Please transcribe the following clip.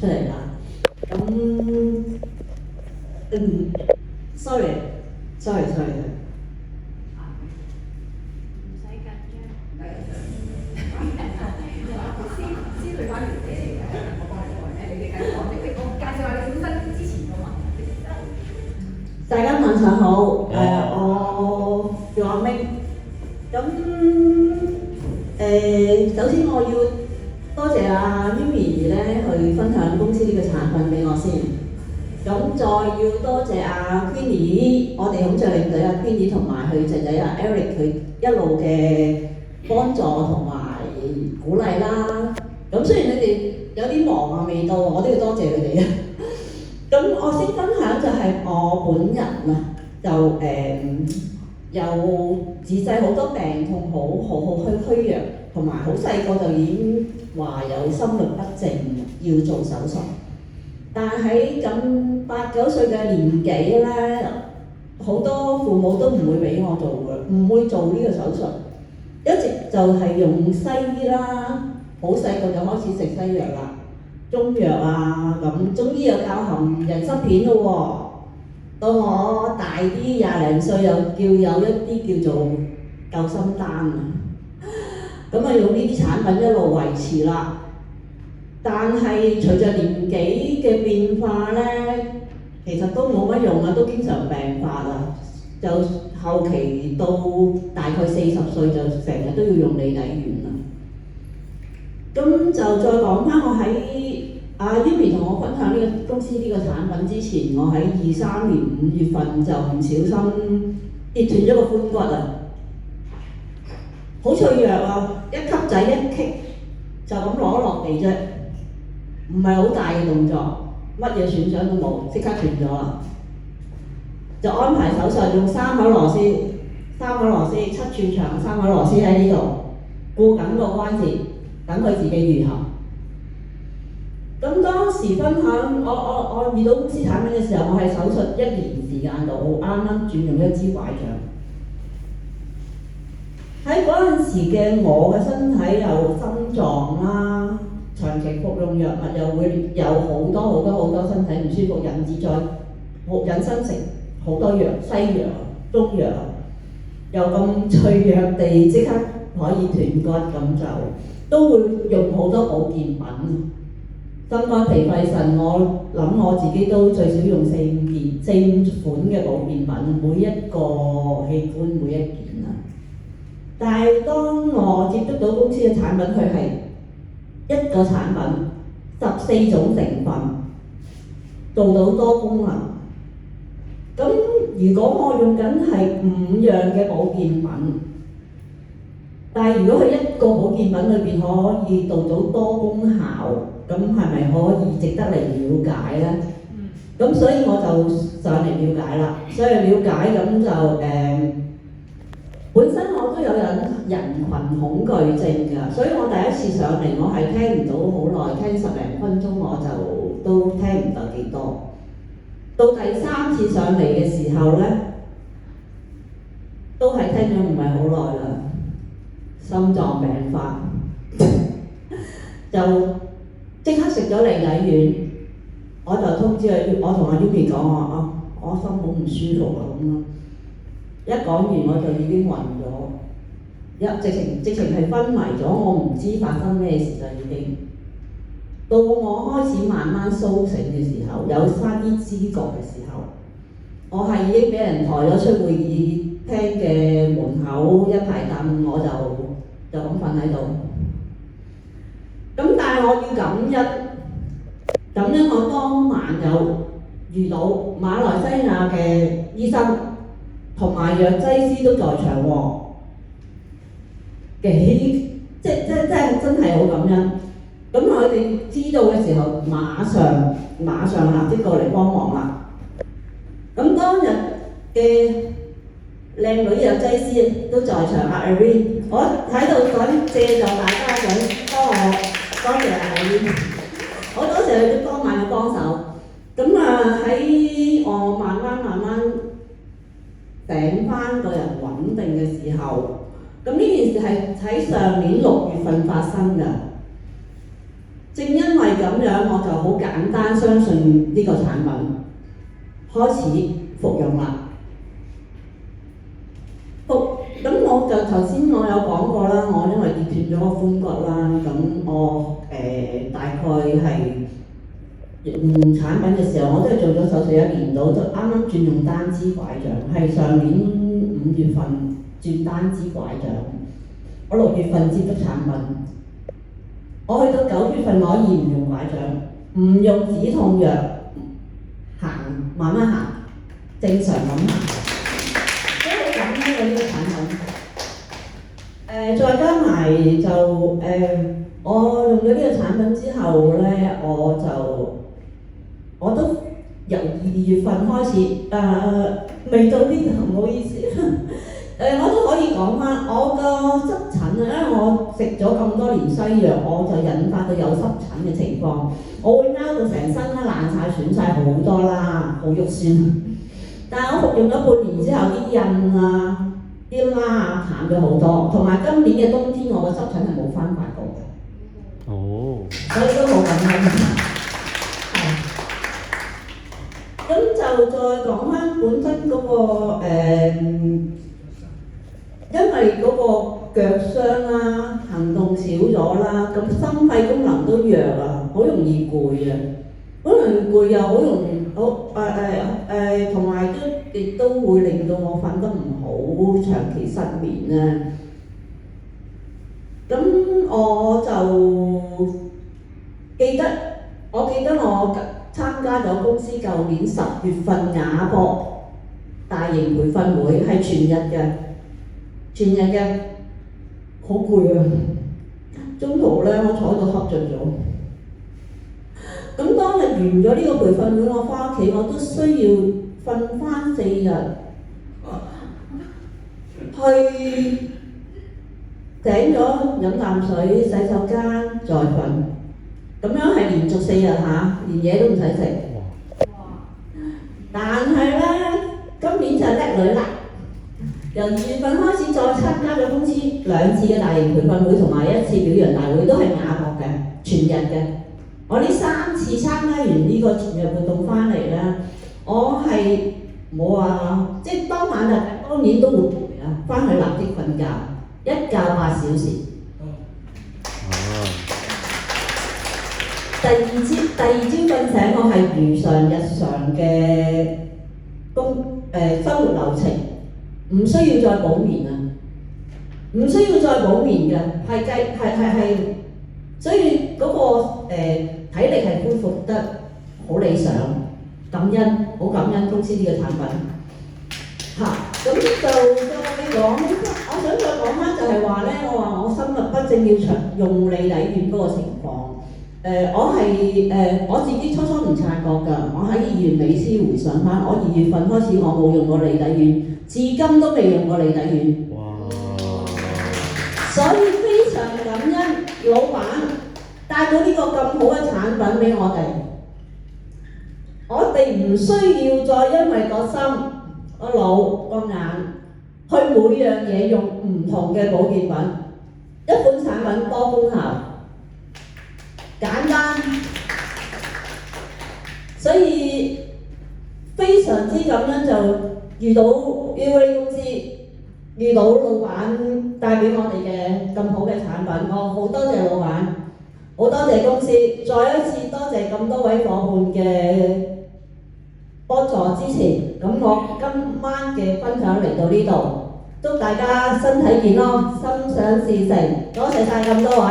出嚟啦。咁sorry。唔使緊張。先退翻年紀嚟嘅，我幫你講你哋繼續講，我介紹下你本身之前嘅嘛。大家晚上好，我叫阿明。咁首先我要多謝阿 Mimi 咧去分享公司呢個產品俾我先。咁再要多謝阿 Queenie， 我哋孔雀領隊阿 Queenie 同埋佢仔仔阿 Eric 佢一路嘅幫助同埋鼓勵啦。咁雖然你哋有啲忙啊未到，我都要多謝佢哋啊。咁我先分享就係我本人啊，就有自細好多病痛，好虛弱，同埋好細個就已經話有心律不正，要做手術。但係喺咁8、9歲嘅年紀咧，好多父母都唔會俾我做嘅，唔會做呢個手術，一直就係用西醫啦，好細個就開始食西藥啦。中藥啊，咁中醫又教含人參片咯喎。到我大啲20零歲，又有一啲叫做救心丹啊。咁啊用呢啲產品一路維持啦。但係隨着年紀嘅變化咧，其實都冇乜用啊，都經常病發啊。就後期到大概40歲就成日都要用理體丸啦。咁就再講翻我喺阿 Yumi 同我分享呢個公司呢個產品之前，我喺23年5月份就唔小心跌斷咗個髖骨啊！好脆弱啊，一級仔一棘就咁攞落地啫，唔係好大嘅動作，乜嘢損傷都冇，即刻斷咗啦。就安排手術，用3口螺絲7寸長3口螺絲喺呢度固緊個關節，等佢自己愈合。咁當時分享我遇到公司產品嘅時候，我係手術1年時間度，啱啱轉用一支拐杖。喺嗰陣時嘅我嘅身體有心臟啦，長期服用藥物又會有好多身體唔舒服，引申成好多藥，西藥、中藥，又咁脆弱地即刻可以斷骨，咁就都會用好多保健品。心肝脾肺腎，我諗我自己都最少用4、5款嘅保健品，每一個器官每一件啊。但係當我接觸到公司嘅產品，佢係一個產品14種成分，做到多功能。咁如果我用緊係5樣嘅保健品，但係如果佢一個保健品裏邊可以做到多功效，咁係咪可以值得嚟了解呢？咁所以我就上嚟了解啦。所以了解咁就本身我都有人群恐懼症㗎，所以我第一次上嚟我係聽唔到好耐，聽10零分鐘我就都聽唔到幾多。到第3次上嚟嘅時候呢，都係聽咗唔係好耐啦。心臟病發就即刻食咗利體丸，我就通知我同阿 Yumi 講話我心好唔舒服啊咁咯。一講完我就已經暈咗，直情係昏迷咗，我唔知發生咩事啦已經。到我開始慢慢甦醒嘅時候，有返啲知覺嘅時候，我係已經俾人抬咗出會議廳嘅門口一排凳，我就咁瞓喺度。咁但係我要感恩我當晚有遇到馬來西亞嘅醫生同埋藥劑師都在場喎，真係好感恩。咁佢哋知道嘅時候，馬上立即過嚟幫忙啦。咁當日嘅靚女藥劑師都在場，阿 Irene， 我喺度想借助大家想幫我，多謝阿 Irene， 好多謝佢當晚嘅幫手。咁喺我慢慢醒翻個人穩定嘅時候，咁呢件事係喺上年6月份發生㗎。正因為咁樣，我就好簡單相信呢個產品，開始服用啦。咁我就頭先我有講過啦，我因為跌斷咗個髖骨啦，咁我大概係用產品嘅時候，我都係做咗手術1年到，就啱啱轉用單支拐杖，係上年5月份轉單支拐杖，我6月份接觸產品，我去到9月份我可以唔用拐杖，唔用止痛藥，行慢慢行，正常咁行。咁呢個產品，再加埋就我用咗呢個產品之後咧，我都由2月份開始，未到呢度唔好意思，我都可以講翻我個濕疹啊，因為我食咗咁多年西藥，我就引發到有濕疹嘅情況，我會拗到成身啦，爛晒、損晒好多啦，好肉酸。但係我服用咗半年之後，啲印啊、啲瘌啊淡咗好多，同埋今年嘅冬天我個濕疹係冇翻發過嘅。哦，所以都好感恩。咁就再講翻本身嗰個因為嗰個腳傷啦、行動少咗啦，咁心肺功能都弱啊，好容易攰啊。好容易攰又好容易同埋亦都會令到我瞓得唔好，長期失眠啊。咁我記得我參加咗公司舊年10月份亞博大型培訓會，係全日嘅，好攰啊！中途咧，我坐喺度瞌着咗。咁當日完咗呢個培訓會，我翻屋企我都需要瞓翻4日，去醒咗飲啖水、洗手間再瞓，咁樣係連續4日嚇，連嘢都唔使食。但係咧，今年就叻女啦，由2月份開始再參加咗公司2次嘅大型培訓會同埋1次表揚大會，都係亞博嘅，全日嘅。我呢3次參加完呢個全日活動翻嚟咧，我係冇話，即係當晚就當然都會攰啊，翻去立即瞓覺，一覺8小時。第二朝瞓醒，我係如常日常嘅生活流程，唔需要再補眠啊，唔需要再補眠嘅，係，所以嗰個體力係恢復得好理想，好感恩公司呢個產品嚇。咁就再講，我想再講翻就係話咧，我話我心律不正要用利底丸嗰個情況。我自己初唔察覺㗎，我喺2月尾先回想翻，我2月份開始我冇用過利底丸，至今都未用過利底丸。哇！所以非常感恩老闆帶到呢個咁好嘅產品俾我哋唔需要再因為個心、個腦、個眼去每樣嘢用唔同嘅保健品，一款產品多功效。簡單，所以非常之感恩就遇到 UA 公司，遇到老闆帶俾我哋嘅咁好嘅產品，我好多謝老闆，好多謝公司，再一次多謝咁多位夥伴嘅幫助支持。咁我今晚嘅分享嚟到呢度，祝大家身體健康，心想事成，多謝晒咁多位。